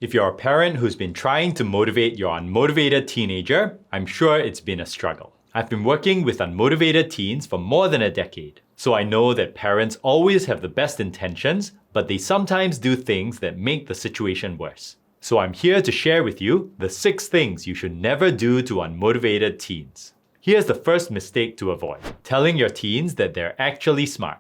If you're a parent who's been trying to motivate your unmotivated teenager, I'm sure it's been a struggle. I've been working with unmotivated teens for more than a decade, so I know that parents always have the best intentions, but they sometimes do things that make the situation worse. So I'm here to share with you the 6 things you should never do to unmotivated teens. Here's the first mistake to avoid: telling your teens that they're actually smart.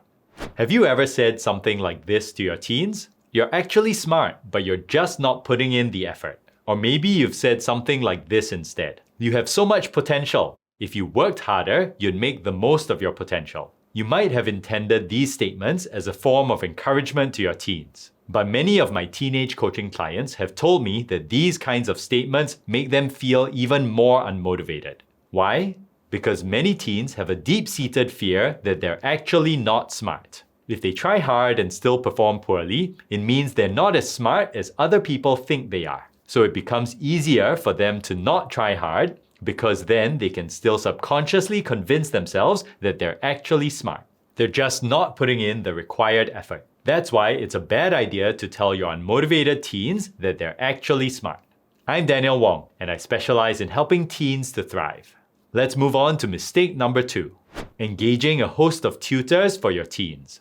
Have you ever said something like this to your teens? You're actually smart, but you're just not putting in the effort. Or maybe you've said something like this instead: you have so much potential. If you worked harder, you'd make the most of your potential. You might have intended these statements as a form of encouragement to your teens. But many of my teenage coaching clients have told me that these kinds of statements make them feel even more unmotivated. Why? Because many teens have a deep-seated fear that they're actually not smart. If they try hard and still perform poorly, it means they're not as smart as other people think they are. So it becomes easier for them to not try hard, because then they can still subconsciously convince themselves that they're actually smart. They're just not putting in the required effort. That's why it's a bad idea to tell your unmotivated teens that they're actually smart. I'm Daniel Wong, and I specialize in helping teens to thrive. Let's move on to mistake number 2. Engaging a host of tutors for your teens.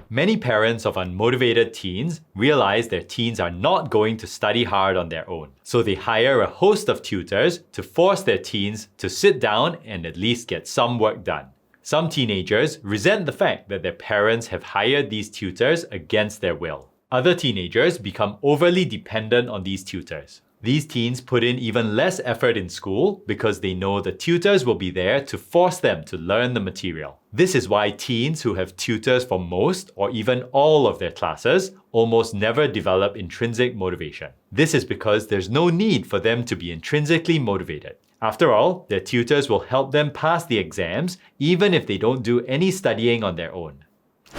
Many parents of unmotivated teens realize their teens are not going to study hard on their own, so they hire a host of tutors to force their teens to sit down and at least get some work done. Some teenagers resent the fact that their parents have hired these tutors against their will. Other teenagers become overly dependent on these tutors. These teens put in even less effort in school because they know the tutors will be there to force them to learn the material. This is why teens who have tutors for most or even all of their classes almost never develop intrinsic motivation. This is because there's no need for them to be intrinsically motivated. After all, their tutors will help them pass the exams even if they don't do any studying on their own.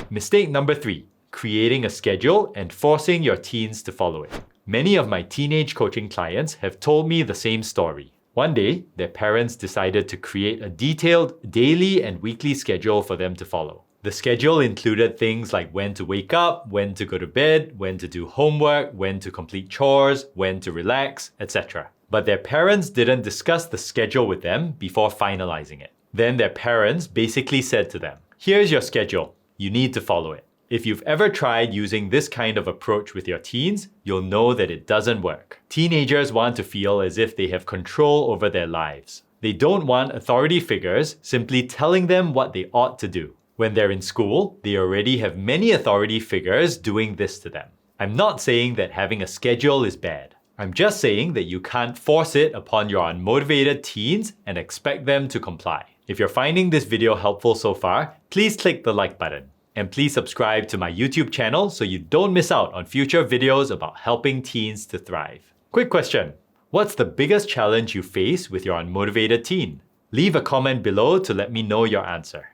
Mistake number 3: creating a schedule and forcing your teens to follow it. Many of my teenage coaching clients have told me the same story. One day, their parents decided to create a detailed daily and weekly schedule for them to follow. The schedule included things like when to wake up, when to go to bed, when to do homework, when to complete chores, when to relax, etc. But their parents didn't discuss the schedule with them before finalizing it. Then their parents basically said to them, "Here's your schedule. You need to follow it." If you've ever tried using this kind of approach with your teens, you'll know that it doesn't work. Teenagers want to feel as if they have control over their lives. They don't want authority figures simply telling them what they ought to do. When they're in school, they already have many authority figures doing this to them. I'm not saying that having a schedule is bad. I'm just saying that you can't force it upon your unmotivated teens and expect them to comply. If you're finding this video helpful so far, please click the like button. And please subscribe to my YouTube channel so you don't miss out on future videos about helping teens to thrive. Quick question: what's the biggest challenge you face with your unmotivated teen? Leave a comment below to let me know your answer.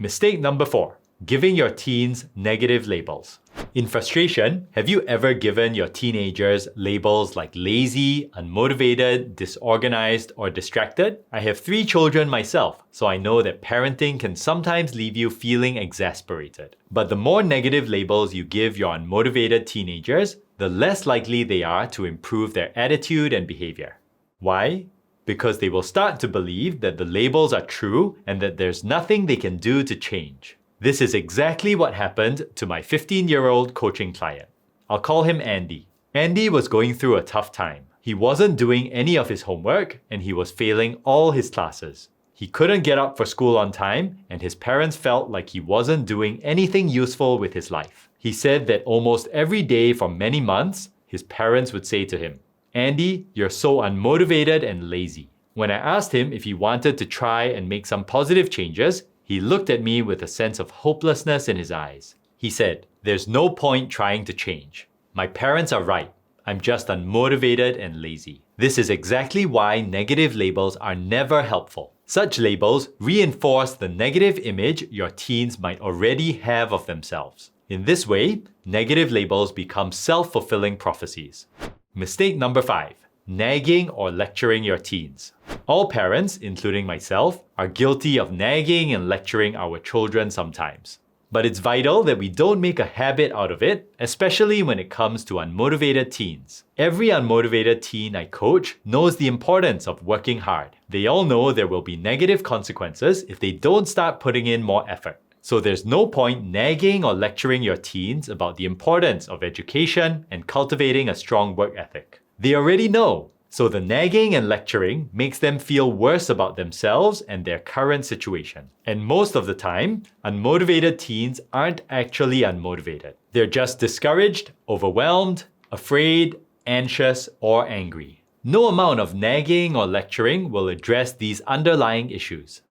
Mistake number 4: giving your teens negative labels. In frustration, have you ever given your teenagers labels like lazy, unmotivated, disorganized, or distracted? I have 3 children myself, so I know that parenting can sometimes leave you feeling exasperated. But the more negative labels you give your unmotivated teenagers, the less likely they are to improve their attitude and behavior. Why? Because they will start to believe that the labels are true and that there's nothing they can do to change. This is exactly what happened to my 15-year-old coaching client. I'll call him Andy. Andy was going through a tough time. He wasn't doing any of his homework and he was failing all his classes. He couldn't get up for school on time and his parents felt like he wasn't doing anything useful with his life. He said that almost every day for many months, his parents would say to him, "Andy, you're so unmotivated and lazy." When I asked him if he wanted to try and make some positive changes, he looked at me with a sense of hopelessness in his eyes. He said, "There's no point trying to change. My parents are right. I'm just unmotivated and lazy." This is exactly why negative labels are never helpful. Such labels reinforce the negative image your teens might already have of themselves. In this way, negative labels become self-fulfilling prophecies. Mistake number 5: nagging or lecturing your teens. All parents, including myself, are guilty of nagging and lecturing our children sometimes. But it's vital that we don't make a habit out of it, especially when it comes to unmotivated teens. Every unmotivated teen I coach knows the importance of working hard. They all know there will be negative consequences if they don't start putting in more effort. So there's no point nagging or lecturing your teens about the importance of education and cultivating a strong work ethic. They already know. So the nagging and lecturing makes them feel worse about themselves and their current situation. And most of the time, unmotivated teens aren't actually unmotivated. They're just discouraged, overwhelmed, afraid, anxious, or angry. No amount of nagging or lecturing will address these underlying issues.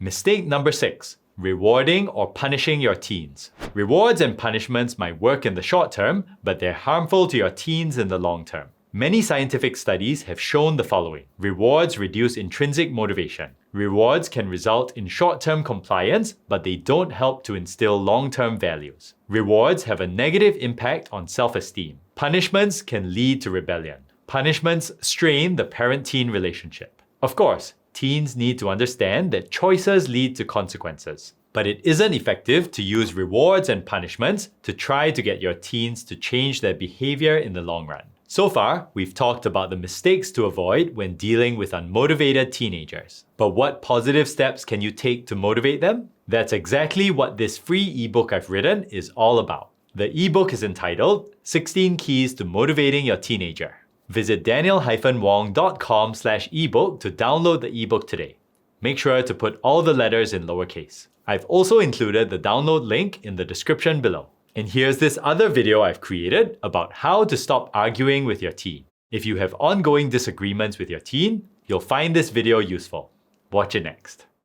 Mistake number 6. Rewarding or punishing your teens. Rewards and punishments might work in the short term, but they're harmful to your teens in the long term. Many scientific studies have shown the following. Rewards reduce intrinsic motivation. Rewards can result in short-term compliance, but they don't help to instill long-term values. Rewards have a negative impact on self-esteem. Punishments can lead to rebellion. Punishments strain the parent-teen relationship. Of course, teens need to understand that choices lead to consequences. But it isn't effective to use rewards and punishments to try to get your teens to change their behavior in the long run. So far, we've talked about the mistakes to avoid when dealing with unmotivated teenagers. But what positive steps can you take to motivate them? That's exactly what this free ebook I've written is all about. The ebook is entitled 16 Keys to Motivating Your Teenager. Visit danielwong.com/ebook to download the ebook today. Make sure to put all the letters in lowercase. I've also included the download link in the description below. And here's this other video I've created about how to stop arguing with your teen. If you have ongoing disagreements with your teen, you'll find this video useful. Watch it next.